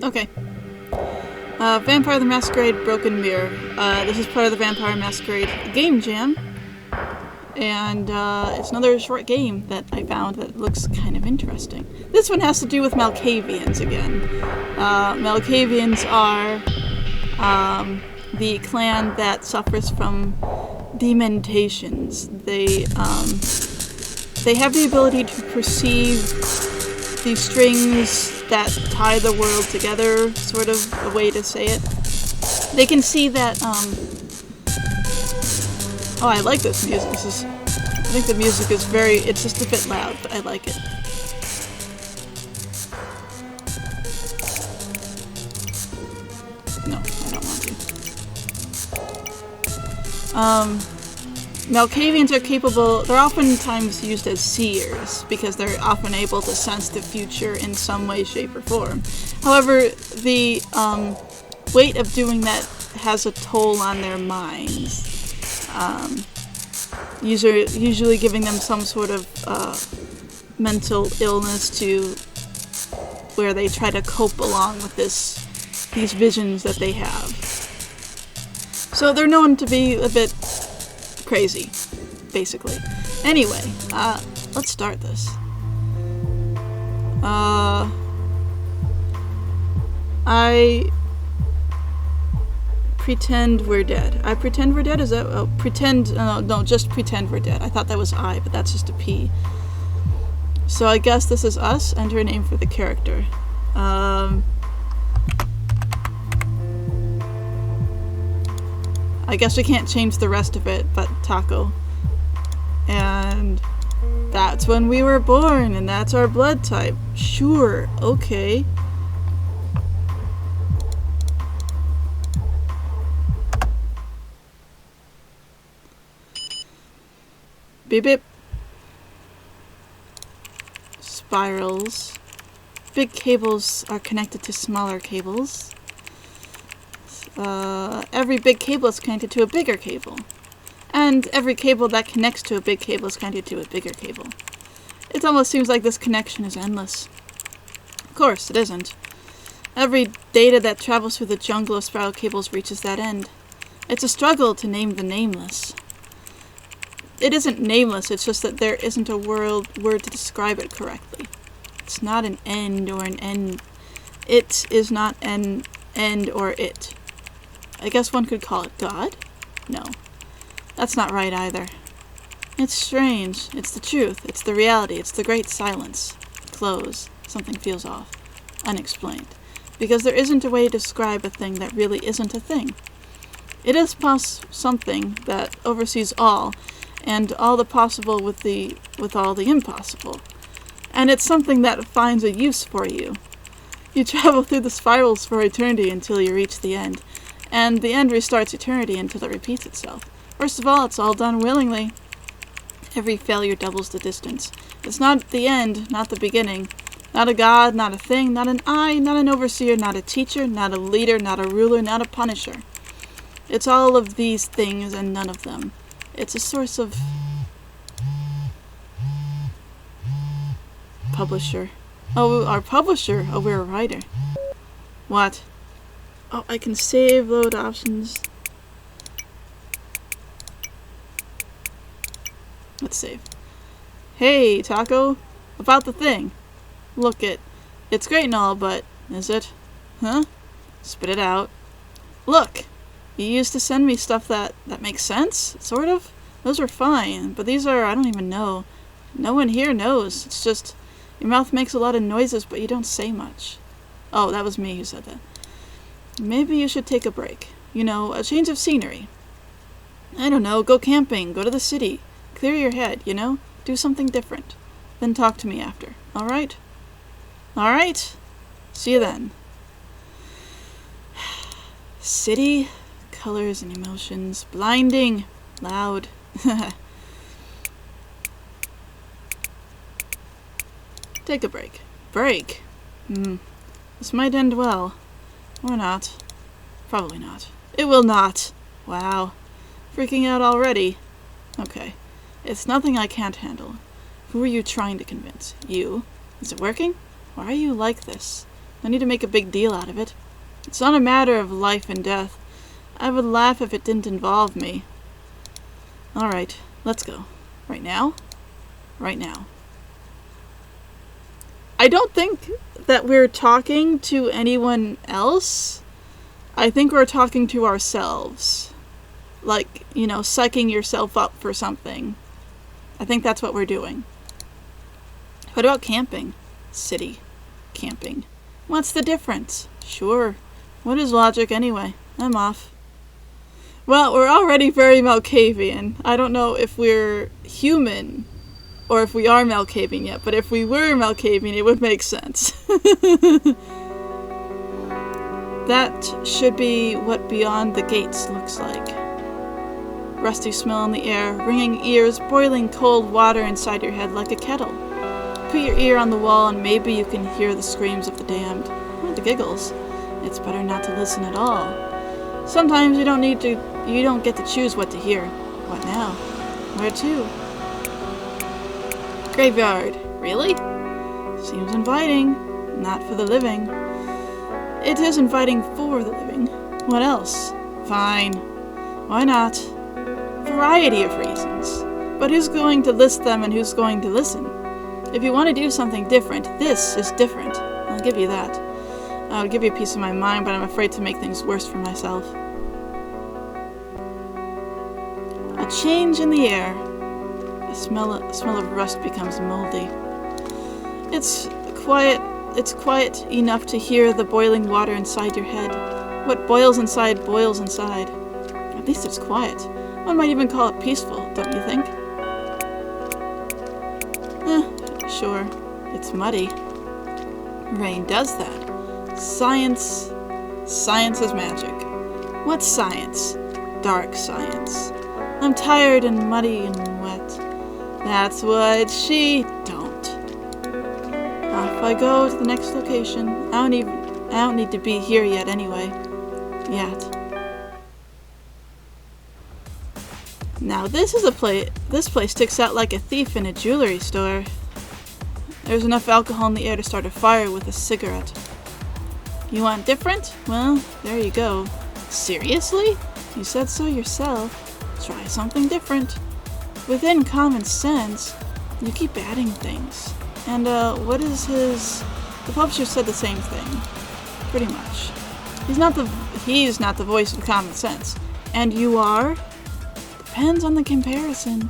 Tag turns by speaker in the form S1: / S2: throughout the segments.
S1: Okay. Vampire the Masquerade Broken Mirror. This is part of the Vampire Masquerade Game Jam. And it's another short game that I found that looks kind of interesting. This one has to do with Malkavians again. Malkavians are the clan that suffers from dementations. They have the ability to perceive the strings that tie the world together, sort of a way to say it. They can see that, oh, I like this music. I think the music is it's just a bit loud, but I like it. No, I don't want to. Malkavians are capable, they're oftentimes used as seers, because they're often able to sense the future in some way, shape, or form. However, the weight of doing that has a toll on their minds. Usually giving them some sort of mental illness to where they try to cope along with these visions that they have. So they're known to be a bit crazy, basically. Anyway, let's start this. I pretend we're dead. I pretend we're dead? Is that... Oh, pretend... no, just pretend we're dead. I thought that was I, but that's just a P. So I guess this is us. Enter a name for the character. I guess we can't change the rest of it, but Taco. And that's when we were born, and that's our blood type. Sure, okay. Beep beep. Spirals. Big cables are connected to smaller cables. Every big cable is connected to a bigger cable. And every cable that connects to a big cable is connected to a bigger cable. It almost seems like this connection is endless. Of course, it isn't. Every data that travels through the jungle of spiral cables reaches that end. It's a struggle to name the nameless. It isn't nameless, it's just that there isn't a word to describe it correctly. It's not an end or an end. It is not an end or it. I guess one could call it God? No. That's not right either. It's strange. It's the truth. It's the reality. It's the great silence. Close. Something feels off. Unexplained. Because there isn't a way to describe a thing that really isn't a thing. It is something that oversees all, and all the possible with all the impossible. And it's something that finds a use for you. You travel through the spirals for eternity until you reach the end. And the end restarts eternity until it repeats itself. First of all, it's all done willingly. Every failure doubles the distance. It's not the end, not the beginning. Not a god, not a thing, not an I, not an overseer, not a teacher, not a leader, not a ruler, not a punisher. It's all of these things and none of them. It's a source of... Publisher. Oh, our publisher. Oh, we're a writer. What? Oh, I can save, load options. Let's save. Hey, Taco. About the thing. Look, it's great and all, but is it? Huh? Spit it out. Look! You used to send me stuff that makes sense, sort of. Those were fine, but these are, I don't even know. No one here knows. It's just, your mouth makes a lot of noises, but you don't say much. Oh, that was me who said that. Maybe you should take a break. You know, a change of scenery. I don't know, go camping, go to the city. Clear your head, you know? Do something different. Then talk to me after. Alright? Alright? See you then. City, colors and emotions, blinding, loud. Take a break. Break? This might end well. Or not. Probably not. It will not. Wow. Freaking out already. Okay. It's nothing I can't handle. Who are you trying to convince? You? Is it working? Why are you like this? No need to make a big deal out of it. It's not a matter of life and death. I would laugh if it didn't involve me. Alright, let's go. Right now? Right now. I don't think that we're talking to anyone else. I think we're talking to ourselves. Like, you know, psyching yourself up for something. I think that's what we're doing. What about camping? City. Camping. What's the difference? Sure. What is logic anyway? I'm off. Well, we're already very Malkavian. I don't know if we're human or if we are Malkavian yet, but if we were Malkavian, it would make sense. That should be what Beyond the Gates looks like. Rusty smell in the air, ringing ears, boiling cold water inside your head like a kettle. Put your ear on the wall and maybe you can hear the screams of the damned. Or the giggles. It's better not to listen at all. Sometimes you don't get to choose what to hear. What now? Where to? Graveyard. Really? Seems inviting. Not for the living. It is inviting for the living. What else? Fine. Why not? Variety of reasons. But who's going to list them and who's going to listen? If you want to do something different, this is different. I'll give you that. I would give you a piece of my mind, but I'm afraid to make things worse for myself. A change in the air. The smell of rust becomes moldy. It's quiet enough to hear the boiling water inside your head. What boils inside boils inside. At least it's quiet. One might even call it peaceful, don't you think? Sure. It's muddy. Rain does that. Science is magic. What's science? Dark science. I'm tired and muddy and wet. That's what she don't. Off I go to the next location. I don't need to be here yet anyway. Yet. Now this place sticks out like a thief in a jewelry store. There's enough alcohol in the air to start a fire with a cigarette. You want different? Well, there you go. Seriously? You said so yourself. Try something different. Within common sense, you keep adding things. And, what is his... The publisher said the same thing. Pretty much. He's not the voice of common sense. And you are? Depends on the comparison.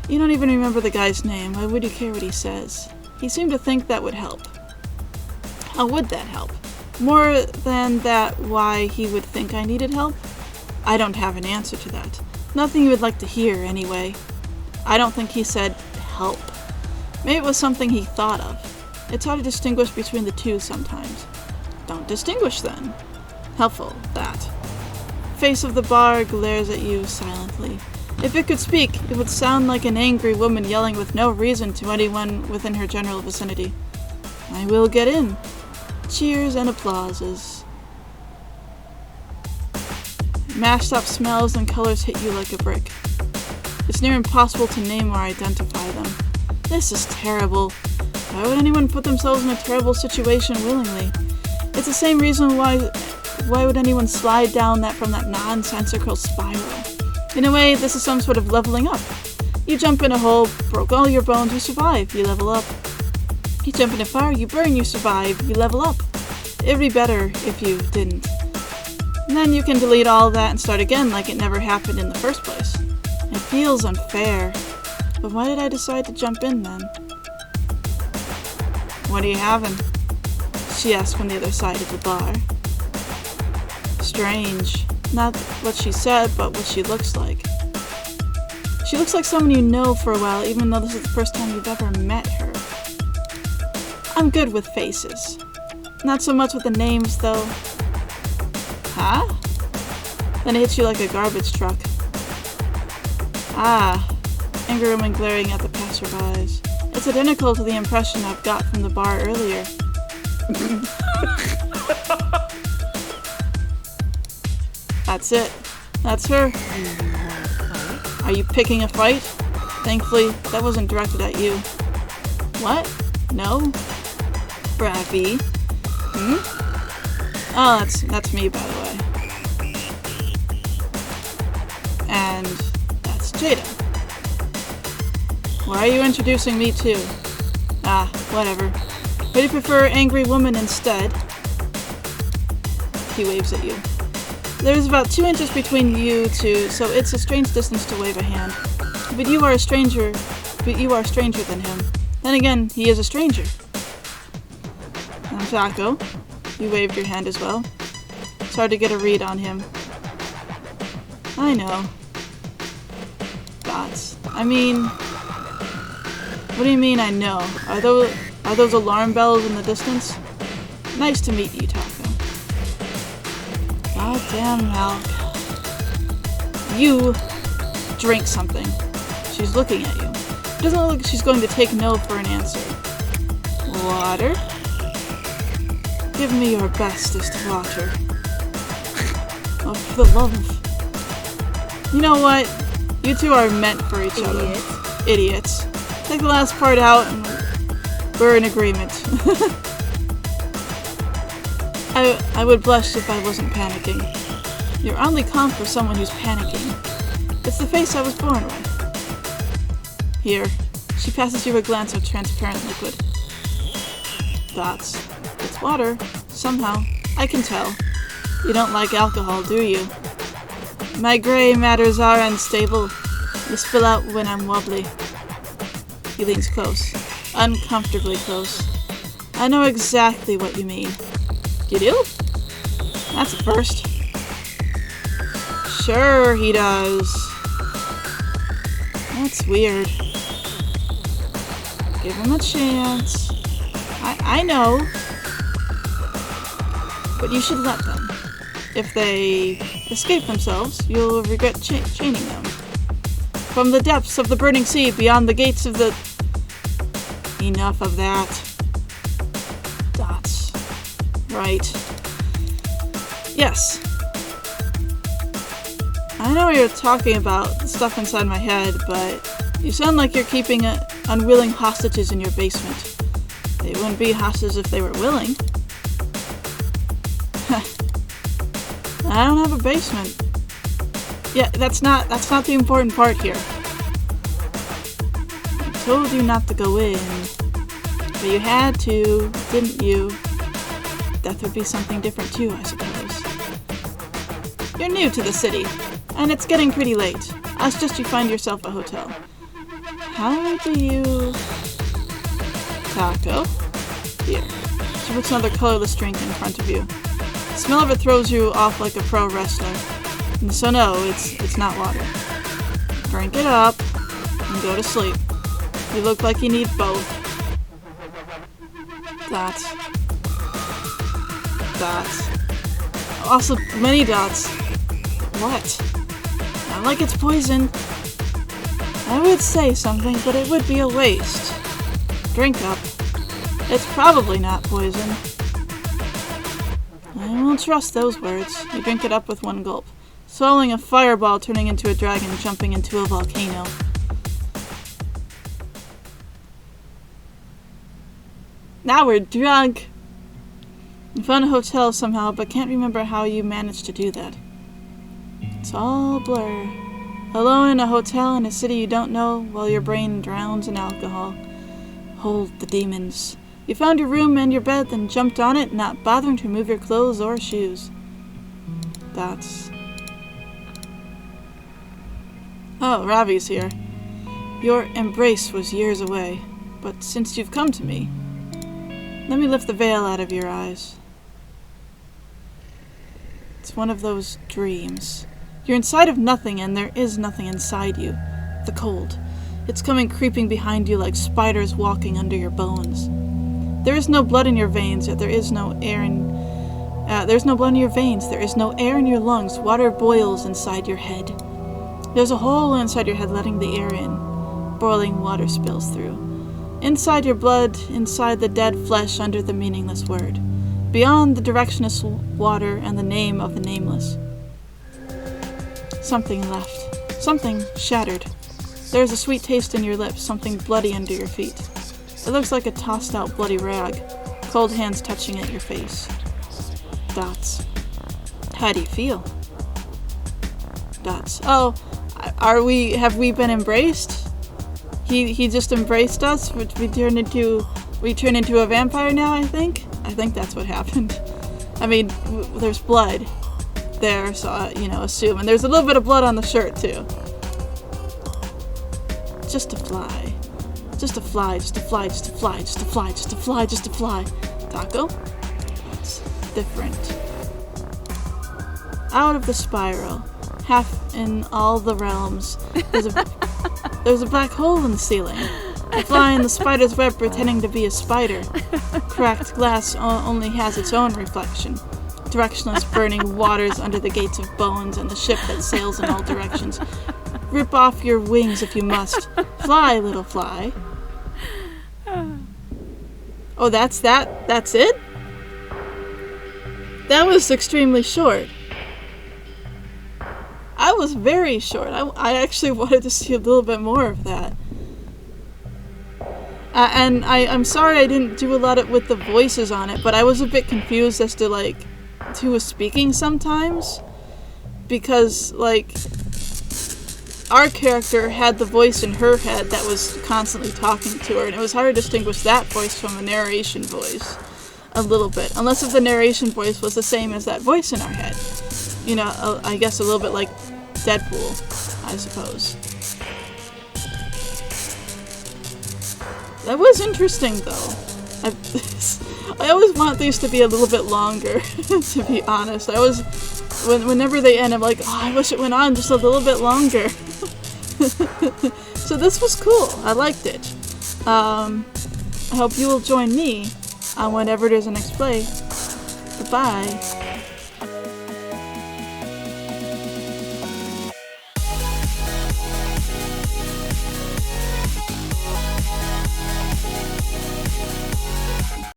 S1: You don't even remember the guy's name. Why would you care what he says? He seemed to think that would help. How would that help? More than that, why he would think I needed help? I don't have an answer to that. Nothing you would like to hear, anyway. I don't think he said, help. Maybe it was something he thought of. It's hard to distinguish between the two sometimes. Don't distinguish, then. Helpful, that. Face of the bar glares at you silently. If it could speak, it would sound like an angry woman yelling with no reason to anyone within her general vicinity. I will get in. Cheers and applauses. Mashed up smells and colors hit you like a brick. It's near impossible to name or identify them. This is terrible. Why would anyone put themselves in a terrible situation willingly? It's the same reason why would anyone slide down from that nonsensical spiral? In a way, this is some sort of leveling up. You jump in a hole, broke all your bones, you survive, you level up. You jump in a fire, you burn, you survive, you level up. It'd be better if you didn't. And then you can delete all that and start again like it never happened in the first place. It feels unfair. But why did I decide to jump in then? What are you having? She asked from the other side of the bar. Strange. Not what she said, but what she looks like. She looks like someone you know for a while, even though this is the first time you've ever met her. I'm good with faces. Not so much with the names, though. Huh? Then it hits you like a garbage truck. Ah. Angry woman glaring at the passerbys. It's identical to the impression I've got from the bar earlier. That's it. That's her. Are you picking a fight? Thankfully, that wasn't directed at you. What? No? Brappy. Oh, that's me, by the way. And that's Jada. Why are you introducing me to? Ah, whatever. Would you prefer angry woman instead? He waves at you. There's about 2 inches between you two, so it's a strange distance to wave a hand. But you are a stranger than him. Then again, he is a stranger. I'm Taco. You waved your hand as well. It's hard to get a read on him. I know. Dots. I mean... What do you mean I know? Are those alarm bells in the distance? Nice to meet you, Taco. Goddamn Malk. You drink something. She's looking at you. It doesn't look like she's going to take no for an answer. Water? Give me your bestest water. Oh, for the love of... You know what? You two are meant for each other. Idiots. Take the last part out and we're in agreement. I would blush if I wasn't panicking. You're oddly calm for someone who's panicking. It's the face I was born with. Here. She passes you a glance of transparent liquid. Dots. It's water. Somehow. I can tell. You don't like alcohol, do you? My gray matters are unstable. They spill out when I'm wobbly. He leans close. Uncomfortably close. I know exactly what you mean. You do? That's a first. Sure he does. That's weird. Give him a chance. I know. But you should let them. If they escape themselves, you'll regret chaining them. From the depths of the burning sea, beyond the gates of the... Enough of that. Dots. Right. Yes. I know you're talking about the stuff inside my head, but you sound like you're keeping unwilling hostages in your basement. They wouldn't be hostages if they were willing. I don't have a basement. Yeah, that's not the important part here. I told you not to go in, but you had to, didn't you? Death would be something different too, I suppose. You're new to the city, and it's getting pretty late. I suggest you find yourself a hotel. How do you... Taco? Here. She puts another colorless drink in front of you. The smell of it throws you off like a pro wrestler. And so no, it's not water. Drink it up and go to sleep. You look like you need both. Dots. Dots. Also, many dots. What? Not like it's poison. I would say something, but it would be a waste. Drink up. It's probably not poison. I won't trust those words. You drink it up with one gulp. Swallowing a fireball, turning into a dragon, jumping into a volcano. Now we're drunk! You found a hotel somehow, but can't remember how you managed to do that. It's all blur. Alone in a hotel in a city you don't know, while your brain drowns in alcohol. Hold the demons. You found your room and your bed, then jumped on it, not bothering to remove your clothes or shoes. Dots. Oh, Ravi's here. Your embrace was years away, but since you've come to me, let me lift the veil out of your eyes. It's one of those dreams. You're inside of nothing, and there is nothing inside you. The cold. It's coming creeping behind you like spiders walking under your bones. There is no blood in your veins, yet there is no air in... there's no blood in your veins, there is no air in your lungs. Water boils inside your head. There's a hole inside your head letting the air in. Boiling water spills through. Inside your blood, inside the dead flesh under the meaningless word. Beyond the directionless water and the name of the nameless. Something left. Something shattered. There is a sweet taste in your lips, something bloody under your feet. It looks like a tossed out bloody rag. Cold hands touching at your face. Dots. How do you feel? Dots. Oh, have we been embraced? He just embraced us? We turned into a vampire now, I think? I think that's what happened. I mean, there's blood there, so, assume. And there's a little bit of blood on the shirt, too. Just a fly. Just a fly, just a fly, just a fly, just a fly, just a fly, just a fly. Taco? It's different. Out of the spiral, half in all the realms, there's a black hole in the ceiling. A fly in the spider's web pretending to be a spider. Cracked glass only has its own reflection. Directionless burning waters under the gates of bones and the ship that sails in all directions. Rip off your wings if you must. Fly, little fly. Oh, that's that? That's it? That was extremely short. I was very short. I actually wanted to see a little bit more of that. And I'm sorry I didn't do a lot with the voices on it, but I was a bit confused as to, who was speaking sometimes. Because, our character had the voice in her head that was constantly talking to her, and it was hard to distinguish that voice from a narration voice a little bit. Unless if the narration voice was the same as that voice in our head. I guess a little bit like Deadpool, I suppose. That was interesting, though. I always want these to be a little bit longer, to be honest. Whenever they end, I'm like, oh, I wish it went on just a little bit longer. So this was cool. I liked it. I hope you will join me on whenever there's a next play. Goodbye.